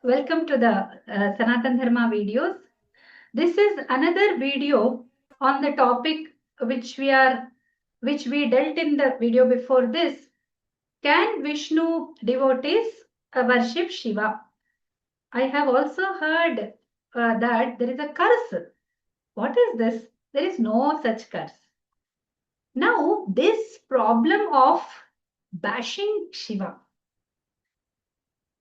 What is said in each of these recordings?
Welcome to the Sanatan Dharma videos. This is another video on the topic which we dealt in the video before this. Can Vishnu devotees worship Shiva? I have also heard that there is a curse. What is this? There is no such curse. Now, this problem of bashing Shiva,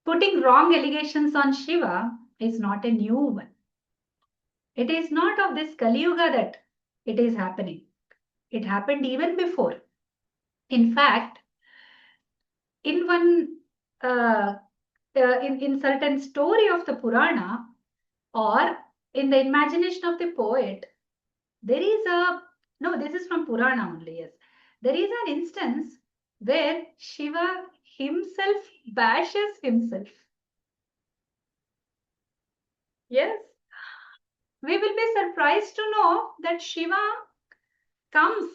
putting wrong allegations on Shiva is not a new one. It is not of this Kali Yuga that it is happening. It happened even before. In fact, in one in certain story of the Purana or in the imagination of the poet, there is this is from Purana only, yes. There is an instance where Shiva himself bashes himself. Yes. We will be surprised to know that Shiva comes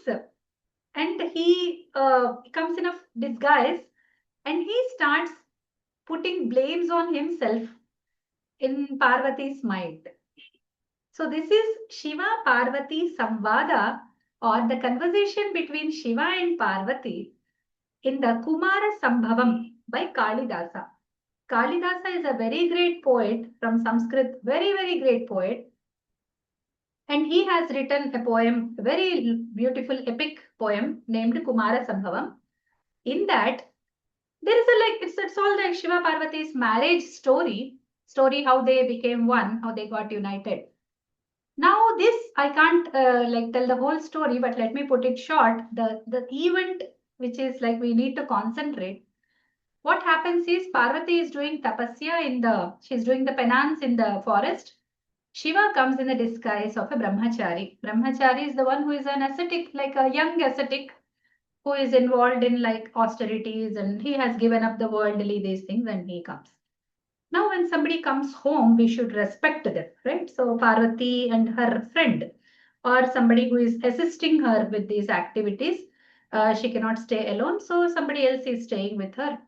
and he comes in a disguise and he starts putting blames on himself in Parvati's mind. So this is Shiva Parvati Samvada, or the conversation between Shiva and Parvati in the Kumara Sambhavam by Kalidasa. Kalidasa is a very great poet from Sanskrit, very, very great poet. And he has written a poem, a very beautiful epic poem named Kumara Sambhavam. In that, there is it's all the Shiva Parvati's marriage story how they became one, how they got united. Now this, I can't tell the whole story, but let me put it short. The event which is like we need to concentrate. What happens is Parvati is doing tapasya she's doing the penance in the forest. Shiva comes in the disguise of a brahmachari. Brahmachari is the one who is an ascetic, like a young ascetic, who is involved in like austerities and he has given up the worldly these things and he comes. Now, when somebody comes home, we should respect them, right? So Parvati and her friend or somebody who is assisting her with these activities, she cannot stay alone. So somebody else is staying with her.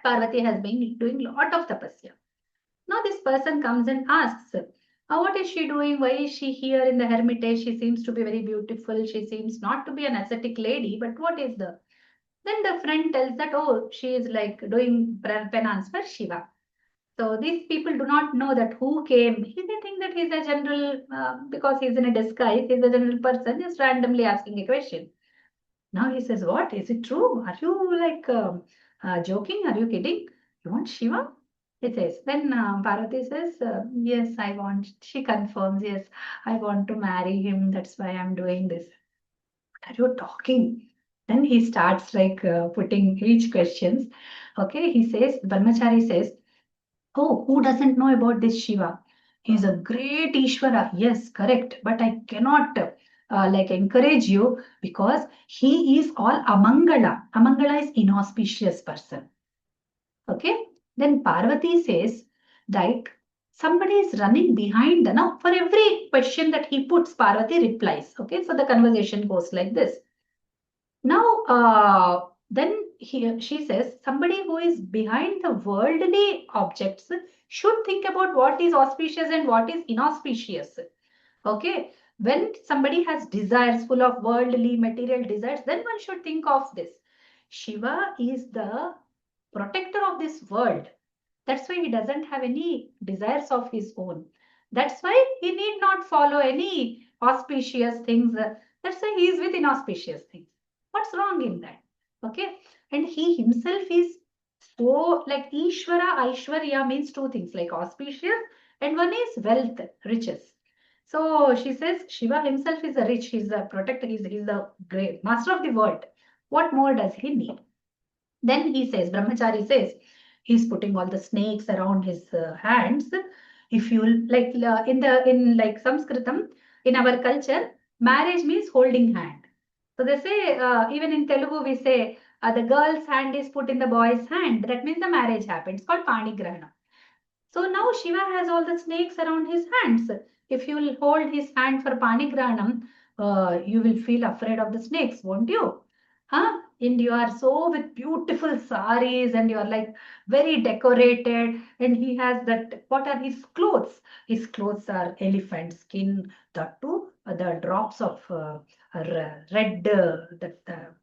Parvati has been doing a lot of tapasya. Now this person comes and asks, what is she doing? Why is she here in the hermitage? She seems to be very beautiful. She seems not to be an ascetic lady, but what is the... Then the friend tells that, oh, she is like doing penance for Shiva. So these people do not know that who came. They think that he's a general, because he's in a disguise, he's a general person, just randomly asking a question. Now he says, what? Is it true? Are you like joking? Are you kidding? You want Shiva? He says. Then Parvati says, yes, I want. She confirms, yes, I want to marry him. That's why I'm doing this. What are you talking? Then he starts like putting each questions. Okay, he says, Brahmachari says, oh, who doesn't know about this Shiva? He's a great Ishvara. Yes, correct. But I cannot encourage you because he is all Amangala. Amangala is inauspicious person. Okay. Then Parvati says, like somebody is running behind. Now, for every question that he puts, Parvati replies. Okay. So the conversation goes like this. Now, then she says, somebody who is behind the worldly objects should think about what is auspicious and what is inauspicious. Okay. When somebody has desires full of worldly material desires, then one should think of this. Shiva is the protector of this world. That's why he doesn't have any desires of his own. That's why he need not follow any auspicious things. That's why he is with inauspicious things. What's wrong in that? Okay. And he himself is so like Ishvara, Aishwarya means two things like auspicious and one is wealth, riches. So she says Shiva himself is a rich, he's a protector, he's the great master of the world. What more does he need? Then he says, Brahmachari says, he's putting all the snakes around his hands. If you like in like Sanskritam, in our culture, marriage means holding hand. So they say, even in Telugu, we say the girl's hand is put in the boy's hand. That means the marriage happened. It's called Panigrahana. So now Shiva has all the snakes around his hands. If you will hold his hand for Panigranam, you will feel afraid of the snakes, won't you? Huh? And you are so with beautiful saris and you are like very decorated. And he has that, what are his clothes? His clothes are elephant skin, that too, the drops of red,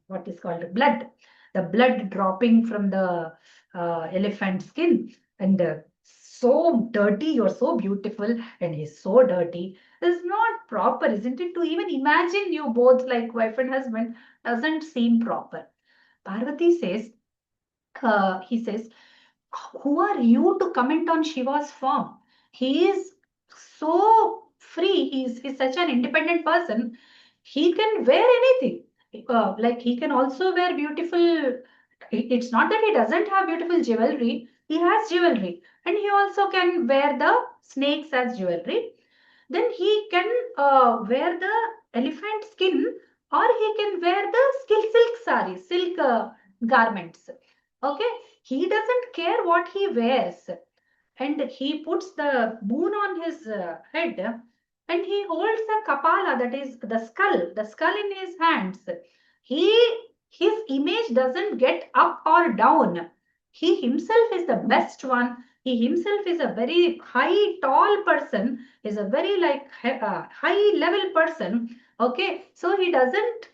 what is called blood, the blood dropping from the elephant skin. And so dirty, you're so beautiful, and he's so dirty. It's not proper, isn't it? To even imagine you both like wife and husband doesn't seem proper. Parvati says, he says, who are you to comment on Shiva's form? He is so free. He's such an independent person. He can wear anything. Like he can also wear beautiful. It's not that he doesn't have beautiful jewelry. He has jewelry, and he also can wear the snakes as jewelry. Then he can wear the elephant skin, or he can wear the silk sari, silk garments. Okay, he doesn't care what he wears, and he puts the moon on his head, and he holds the kapala, that is the skull in his hands. He his image doesn't get up or down. He himself is the best one. He himself is a very high, tall person, is a very like high level person. Okay, so he doesn't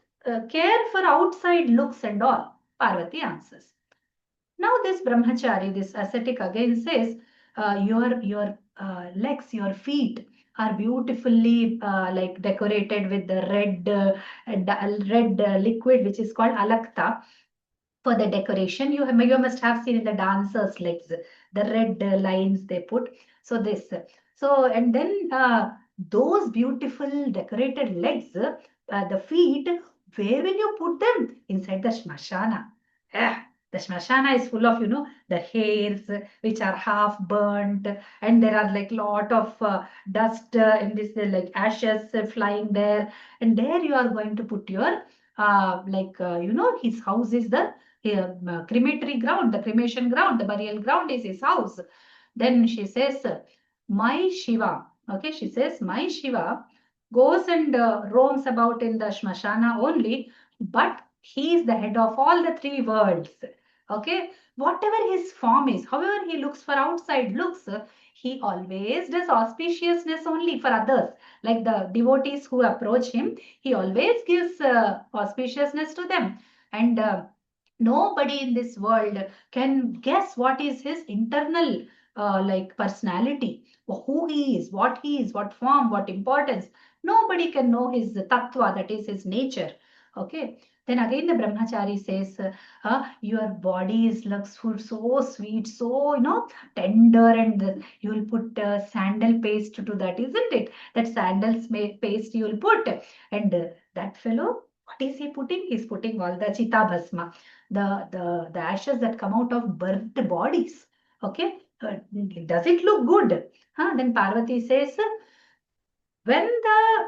care for outside looks and all. Parvati answers. Now this brahmachari, this ascetic again says, your legs, your feet are beautifully like decorated with the red liquid which is called alakta. For the decoration, you must have seen in the dancers' legs, the red lines they put. So this, so and then those beautiful decorated legs, the feet, where will you put them? Inside the smashana. Ah, the smashana is full of, the hairs which are half burnt, and there are like lot of dust in this, like ashes flying there, and there you are going to put your his house is the crematory ground, the cremation ground, the burial ground is his house. Then she says, my Shiva, okay, she says, my Shiva goes and roams about in the Shmashana only, but he is the head of all the three worlds. Okay, whatever his form is, however he looks for outside looks, he always does auspiciousness only for others. Like the devotees who approach him, he always gives auspiciousness to them. And nobody in this world can guess what is his internal like personality, who he is, what form, what importance. Nobody can know his tattva, that is his nature. Okay. Then again the brahmachari says, your body looks so sweet, so tender, and you will put sandal paste to that, isn't it? That sandals paste you will put, and that fellow, what is he putting? He's putting all the chita bhasma, the ashes that come out of burnt bodies. Okay, does it look good? Then Parvati says, when the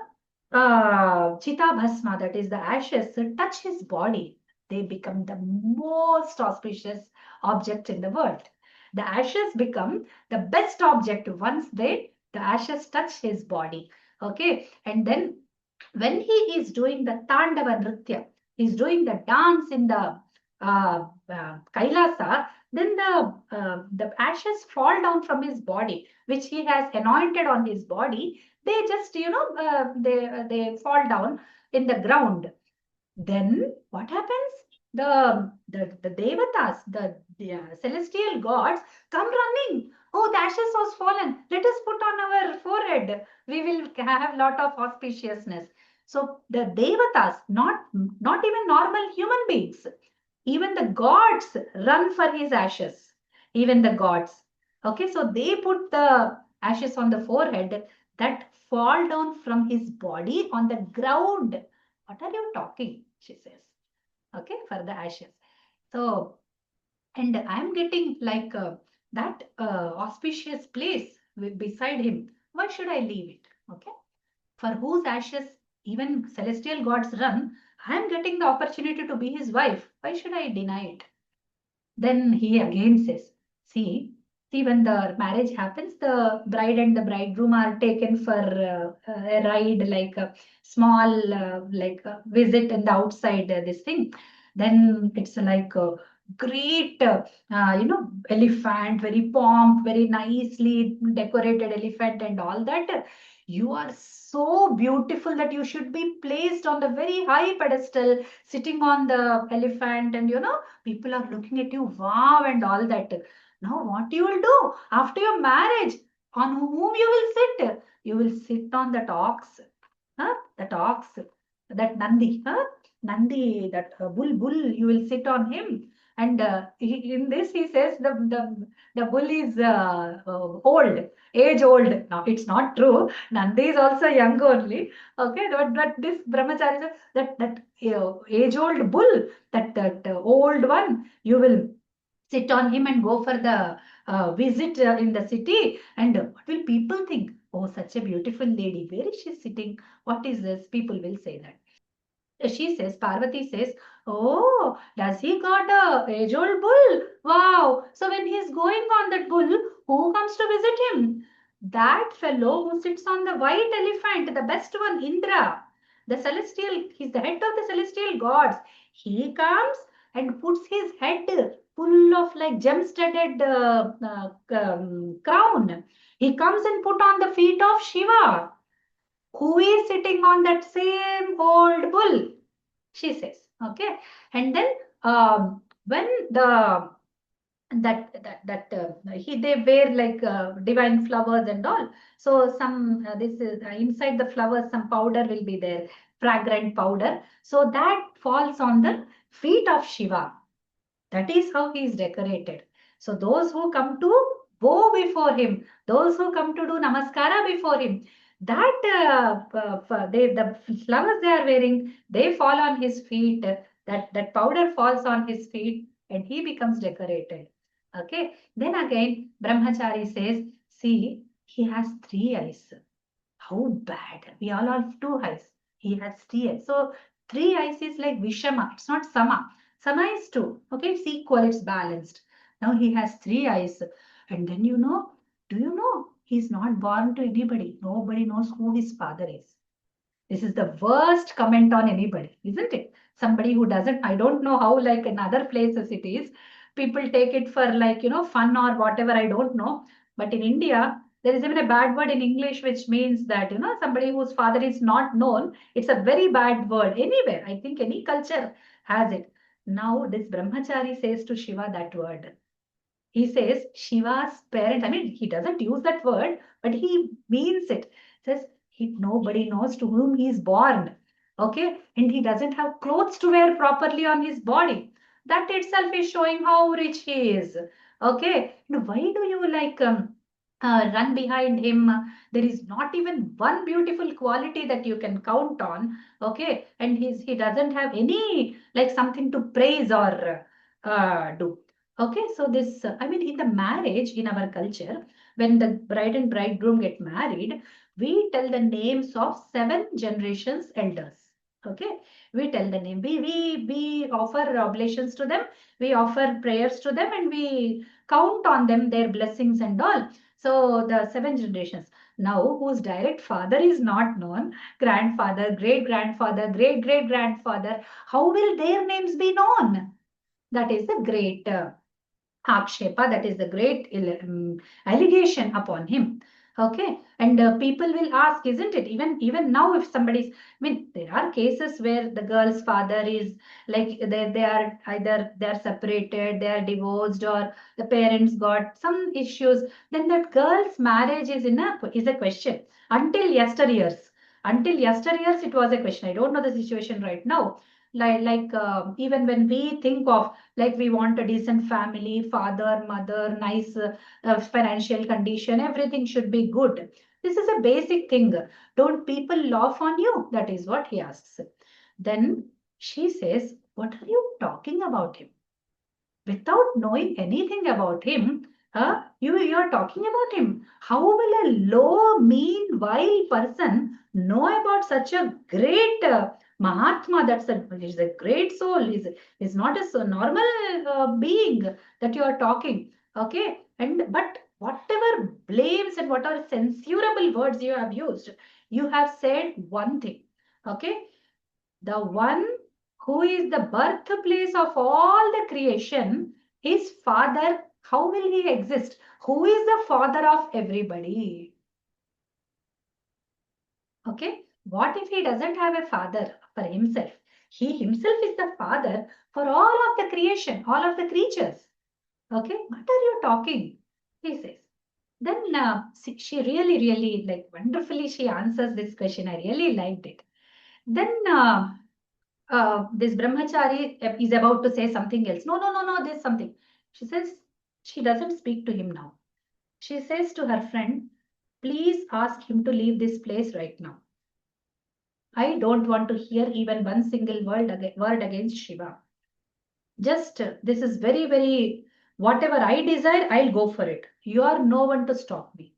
chita bhasma, that is the ashes, touch his body, they become the most auspicious object in the world. The ashes become the best object once the ashes touch his body. Okay, and then when he is doing the Tandava Nritya, he's doing the dance in the Kailasa, then the ashes fall down from his body, which he has anointed on his body. They just, they fall down in the ground. Then what happens? The devatas, the celestial gods come running. Oh, the ashes was fallen. Let us put on our forehead. We will have lot of auspiciousness. So the devatas, not even normal human beings, even the gods run for his ashes. Even the gods. Okay, so they put the ashes on the forehead that fall down from his body on the ground. What are you talking? She says. Okay, for the ashes. So, and I'm getting like that auspicious place beside him. Why should I leave it? Okay, for whose ashes even celestial gods run, I'm getting the opportunity to be his wife. Why should I deny it? Then he again says, see, when the marriage happens, the bride and the bridegroom are taken for a ride, like a small, like a visit in the outside, this thing. Then it's like a great, elephant, very pomp, very nicely decorated elephant and all that. You are so beautiful that you should be placed on the very high pedestal, sitting on the elephant, and people are looking at you, wow, and all that. Now, what you will do after your marriage? On whom you will sit? You will sit on that ox, huh? That ox, that Nandi, huh? Nandi, that bull, you will sit on him. And in this, he says the bull is old, age old. Now, it's not true. Nandi is also young only. Okay, but this brahmachari, that age old bull, that old one, you will sit on him and go for the visit in the city. And what will people think? Oh, such a beautiful lady. Where is she sitting? What is this? People will say that. She says, Parvati says, oh, does he got a age-old bull? Wow. So when he is going on that bull, who comes to visit him? That fellow who sits on the white elephant, the best one, Indra, the celestial, he's the head of the celestial gods. He comes and puts his head full of like gem-studded crown. He comes and put on the feet of Shiva, who is sitting on that same old bull, she says. Okay. And then when they wear like divine flowers and all. So some this is inside the flowers, some powder will be there, fragrant powder. So that falls on the feet of Shiva. That is how he is decorated. So those who come to bow before him, those who come to do namaskara before him, that the flowers they are wearing, they fall on his feet. That powder falls on his feet, and he becomes decorated. Okay. Then again, Brahmachari says, see, he has three eyes. How bad. We all have two eyes. He has three eyes. So three eyes is like Vishama. It's not Sama. Sama is two. Okay, it's equal, it's balanced. Now he has three eyes. And then do you know? He's not born to anybody. Nobody knows who his father is. This is the worst comment on anybody, isn't it? Somebody who doesn't, I don't know how, like in other places it is. People take it for like, fun or whatever, I don't know. But in India, there is even a bad word in English which means that, somebody whose father is not known. It's a very bad word anywhere. I think any culture has it. Now, this Brahmachari says to Shiva that word. He says Shiva's parent, I mean, he doesn't use that word, but he means it. Says nobody knows to whom he is born. Okay. And he doesn't have clothes to wear properly on his body. That itself is showing how rich he is. Okay. Why do you like run behind him? There is not even one beautiful quality that you can count on. Okay. And he doesn't have any like something to praise or do. Okay, so this, I mean, in the marriage, in our culture, when the bride and bridegroom get married, we tell the names of 7 generations elders. Okay, we tell the name. We offer oblations to them, we offer prayers to them, and we count on them, their blessings and all. So the 7 generations. Now, whose direct father is not known, grandfather, great grandfather, great great grandfather, how will their names be known? That is the great Akshepa, that is the great allegation upon him. Okay, and people will ask, isn't it? Even now, if somebody's, I mean, there are cases where the girl's father is like they are either they are separated, they are divorced, or the parents got some issues. Then that girl's marriage is a question. Until yesteryears, it was a question. I don't know the situation right now. Even when we think of like we want a decent family, father, mother, nice financial condition, everything should be good. This is a basic thing. Don't people laugh on you? That is what he asks. Then she says, what are you talking about him? Without knowing anything about him, you are talking about him. How will a low, mean, vile person know about such a great Mahatma? Is a great soul. Is not a so normal being that you are talking. Okay, but whatever blames and whatever censurable words you have used, you have said one thing. Okay, the one who is the birthplace of all the creation, his father, how will he exist? Who is the father of everybody? Okay, what if he doesn't have a father for himself? He himself is the father for all of the creation, all of the creatures. Okay, what are you talking? He says. Then she really, like wonderfully, she answers this question. I really liked it. Then this brahmachari is about to say something else. No, there's something. She says, she doesn't speak to him now. She says to her friend, please ask him to leave this place right now. I don't want to hear even one single word against Shiva. Just this is very, whatever I desire, I'll go for it. You are no one to stop me.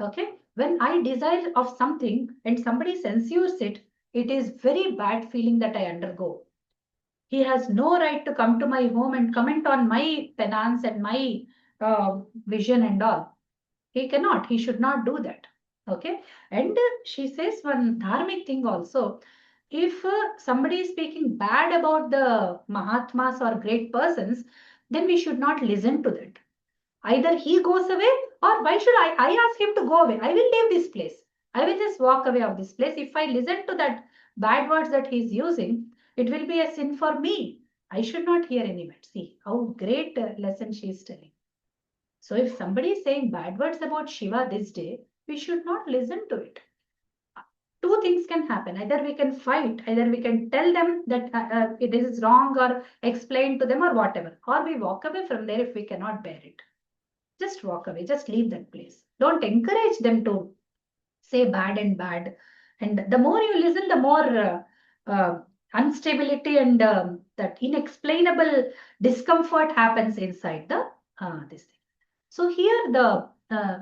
Okay? When I desire of something and somebody censures it, it is very bad feeling that I undergo. He has no right to come to my home and comment on my penance and my vision and all. He cannot. He should not do that. Okay. And she says one dharmic thing also. If somebody is speaking bad about the Mahatmas or great persons, then we should not listen to that. Either he goes away or why should I ask him to go away? I will leave this place. I will just walk away of this place. If I listen to that bad words that he is using, it will be a sin for me. I should not hear any bad. See how great lesson she is telling. So if somebody is saying bad words about Shiva this day, we should not listen to it. Two things can happen. Either we can fight, either we can tell them that this is wrong or explain to them or whatever. Or we walk away from there if we cannot bear it. Just walk away. Just leave that place. Don't encourage them to say bad. And the more you listen, the more instability and that inexplainable discomfort happens inside the this thing. So here the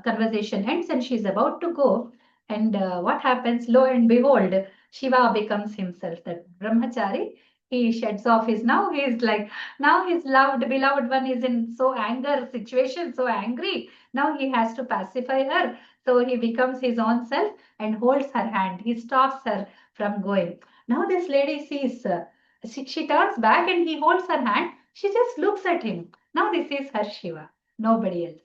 conversation ends and she's about to go. And what happens? Lo and behold, Shiva becomes himself, that brahmachari. He sheds off his, now he's like, now his loved, beloved one is in so anger situation, so angry. Now he has to pacify her. So he becomes his own self and holds her hand. He stops her from going. Now this lady sees, she turns back and he holds her hand. She just looks at him. Now this is her Shiva, nobody else.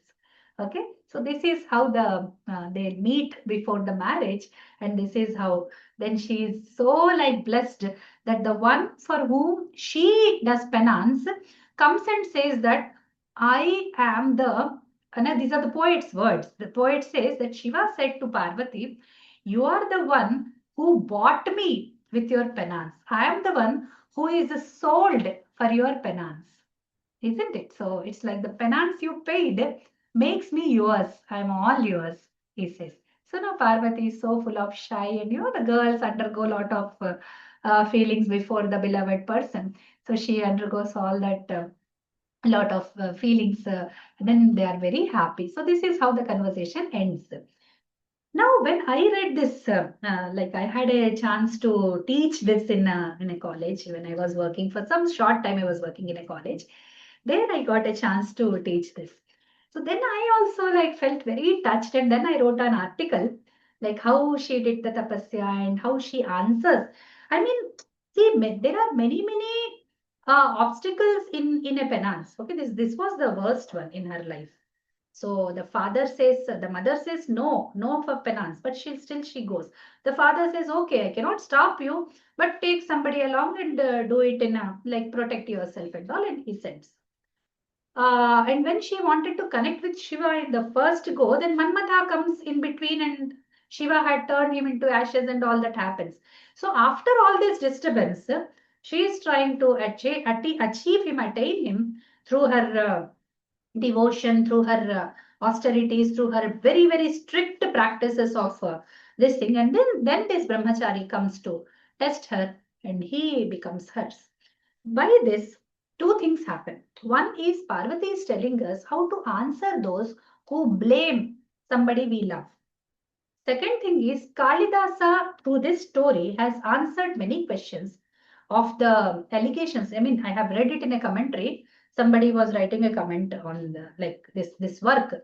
Okay, so this is how the they meet before the marriage, and this is how then she is so like blessed that the one for whom she does penance comes and says that I am the, and these are the poet's words. The poet says that Shiva said to Parvati, you are the one who bought me with your penance. I am the one who is sold for your penance. Isn't it? So it's like the penance you paid makes me yours. I'm all yours, he says. So now Parvati is so full of shy, and the girls undergo a lot of feelings before the beloved person. So she undergoes all that lot of feelings, and then they are very happy. So this is how the conversation ends. Now, when I read this, like I had a chance to teach this in a college when I was working for some short time. I was working in a college. There I got a chance to teach this. So then I also like felt very touched, and then I wrote an article like how she did the tapasya and how she answers. I mean, see, there are many obstacles in a penance. Okay, this was the worst one in her life. So the father says, the mother says no for penance, but she goes. The father says, okay, I cannot stop you, but take somebody along and do it in a like protect yourself and all, and he sends. And when she wanted to connect with Shiva in the first go, then Manmatha comes in between and Shiva had turned him into ashes and all that happens. So after all this disturbance, she is trying to achieve him, attain him through her devotion, through her austerities, through her very strict practices of this thing. And then this brahmachari comes to test her and he becomes hers. By this, two things happen. One is Parvati is telling us how to answer those who blame somebody we love. Second thing is Kalidasa through this story has answered many questions of the allegations. I mean, I have read it in a commentary. Somebody was writing a comment on the, like this work.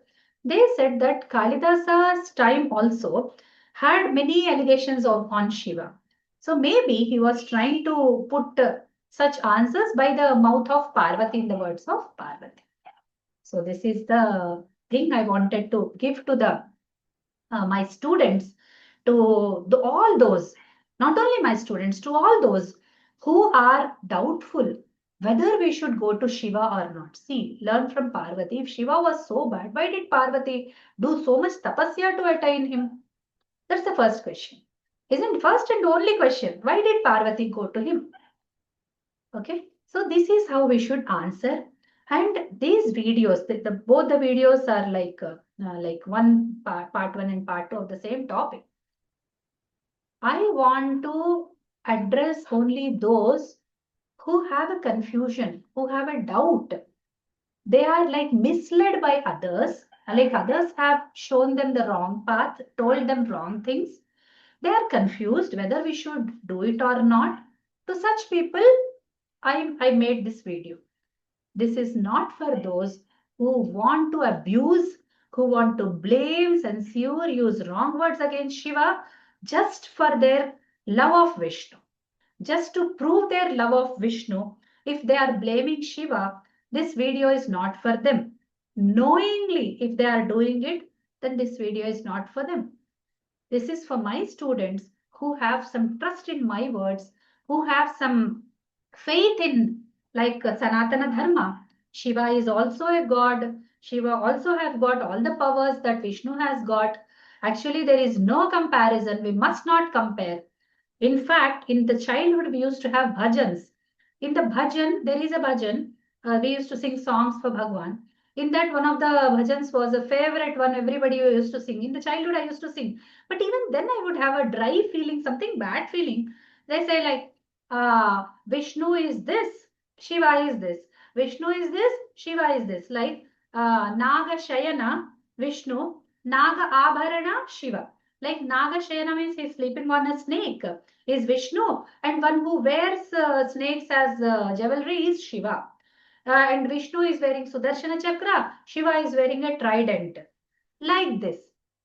They said that Kalidasa's time also had many allegations on Shiva. So maybe he was trying to put such answers by the mouth of Parvati in the words of Parvati. So this is the thing I wanted to give to the my students, to all those, not only my students, to all those who are doubtful whether we should go to Shiva or not. See, learn from Parvati. If Shiva was so bad, why did Parvati do so much tapasya to attain him? That's the first question. Isn't first and only question. Why did Parvati go to him? Okay, so this is how we should answer. And these videos, both the videos are like one part one and part two of the same topic. I want to address only those who have a confusion, who have a doubt. They are like misled by others, like others have shown them the wrong path, told them wrong things. They are confused whether we should do it or not. To such people, I made this video. This is not for those who want to abuse, who want to blame, censure, use wrong words against Shiva just for their love of Vishnu. Just to prove their love of Vishnu, if they are blaming Shiva, this video is not for them. Knowingly, if they are doing it, then this video is not for them. This is for my students who have some trust in my words, who have some faith in like Sanatana Dharma. Shiva is also a god. Shiva also has got all the powers that Vishnu has got. Actually, there is no comparison. We must not compare. In fact, in the childhood, we used to have bhajans. In the bhajan, there is a bhajan. We used to sing songs for Bhagwan. In that, one of the bhajans was a favorite one. Everybody used to sing. In the childhood, I used to sing. But even then, I would have a dry feeling, something bad feeling. They say like, Vishnu is this, Shiva is this. Vishnu is this, Shiva is this. Like Naga Shayana, Vishnu, Naga Abharana, Shiva. Like Naga Shayana means he's sleeping on a snake, is Vishnu, and one who wears snakes as jewelry is Shiva. And Vishnu is wearing Sudarshana Chakra, Shiva is wearing a trident. Like this.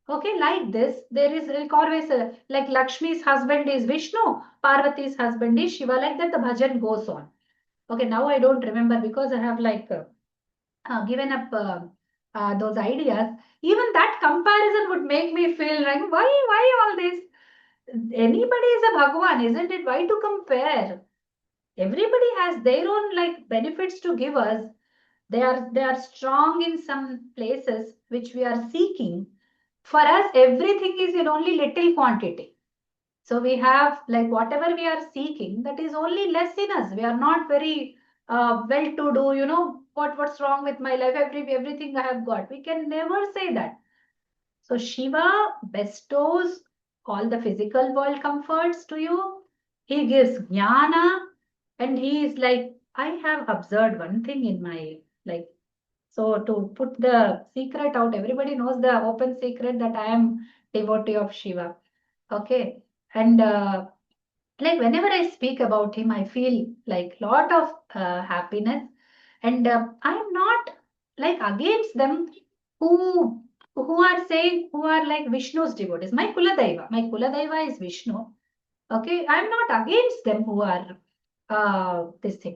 Okay, like this, there is like always like Lakshmi's husband is Vishnu, Parvati's husband is Shiva, like that the bhajan goes on. Okay, now I don't remember because I have like given up those ideas. Even that comparison would make me feel like, why all this? Anybody is a Bhagwan, isn't it? Why to compare? Everybody has their own like benefits to give us. They are strong in some places which we are seeking. For us, everything is in only little quantity. So we have like whatever we are seeking, that is only less in us. We are not very well-to-do, you know, what's wrong with my life, everything I have got. We can never say that. So Shiva bestows all the physical world comforts to you. He gives jnana, and he is like, I have observed one thing in my like. So to put the secret out, everybody knows the open secret that I am devotee of Shiva. Okay, and like whenever I speak about him, I feel like lot of happiness, and I'm not like against them who are saying, who are like Vishnu's devotees. My Kuladaiva is Vishnu. Okay, I'm not against them who are this thing.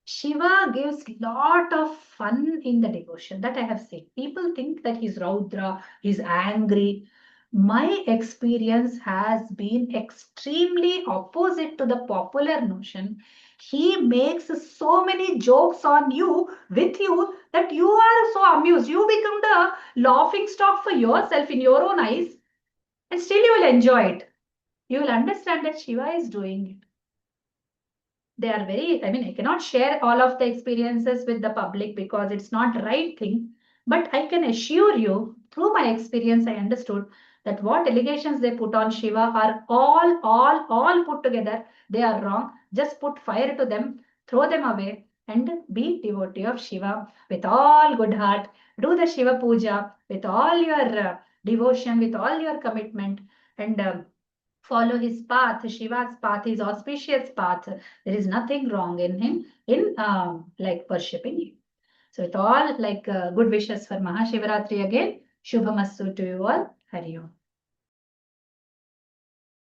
Shiva gives lot of fun in the devotion that I have seen. People think that he's Raudra, he's angry. My experience has been extremely opposite to the popular notion. He makes so many jokes on you, with you, that you are so amused. You become the laughing stock for yourself in your own eyes, and still you will enjoy it. You will understand that Shiva is doing it. They are very, I mean, I cannot share all of the experiences with the public because it's not the right thing. But I can assure you, through my experience, I understood that what allegations they put on Shiva are all put together. They are wrong. Just put fire to them, throw them away, and be devotee of Shiva with all good heart. Do the Shiva puja with all your devotion, with all your commitment, and follow his path, Shiva's path, his auspicious path. There is nothing wrong in him in like worshipping him. So with all like good wishes for Mahashivaratri again, Shubhamastu to you all. Hari Om.